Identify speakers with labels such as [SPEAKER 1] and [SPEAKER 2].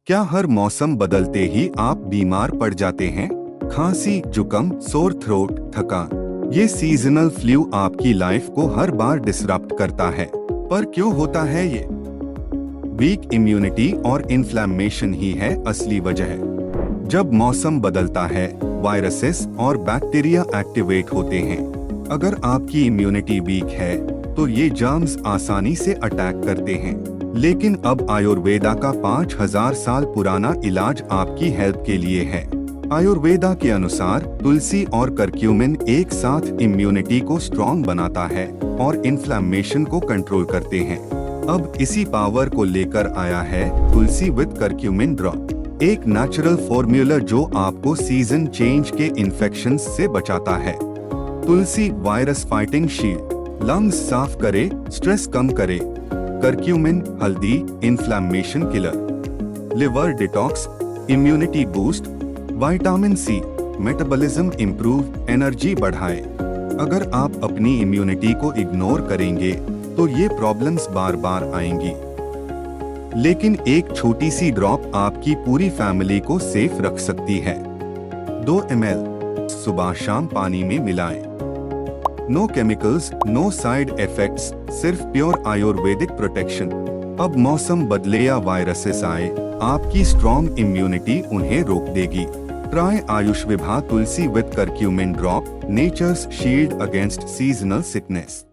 [SPEAKER 1] क्या हर मौसम बदलते ही आप बीमार पड़ जाते हैं? खांसी, जुकाम, सोर थ्रोट, थकान, ये सीजनल फ्लू आपकी लाइफ को हर बार डिसरप्ट करता है। पर क्यों होता है ये? वीक इम्यूनिटी और इन्फ्लेमेशन ही है असली वजह। जब मौसम बदलता है, वायरसेस और बैक्टीरिया एक्टिवेट होते हैं। अगर आपकी इम्यूनिटी वीक है, तो ये जर्म्स आसानी से अटैक करते हैं। लेकिन अब आयुर्वेदा का 5000 साल पुराना इलाज आपकी हेल्प के लिए है। आयुर्वेदा के अनुसार तुलसी और करक्यूमिन एक साथ इम्यूनिटी को स्ट्रॉन्ग बनाता है और इन्फ्लेमेशन को कंट्रोल करते हैं। अब इसी पावर को लेकर आया है तुलसी विद करक्यूमिन ड्रॉप, एक नेचुरल फॉर्मूला जो आपको सीजन चेंज के इन्फेक्शन से बचाता है। Tulsi virus fighting shield, lungs साफ करे, स्ट्रेस कम करे। करक्यूमिन हल्दी inflammation killer, liver detox, immunity boost. Vitamin C metabolism improve, energy बढ़ाए। अगर आप अपनी इम्यूनिटी को इग्नोर करेंगे तो ये प्रॉब्लम्स बार बार आएंगी। लेकिन एक छोटी सी ड्रॉप आपकी पूरी फैमिली को सेफ रख सकती है। 2 ml सुबह शाम पानी में मिलाएं। No chemicals, no side effects, सिर्फ प्योर आयुर्वेदिक प्रोटेक्शन। अब मौसम बदले या वायरसेस आए, आपकी स्ट्रॉन्ग इम्यूनिटी उन्हें रोक देगी। Try Ayush Vibhag Tulsi with curcumin drop, nature's shield against seasonal sickness.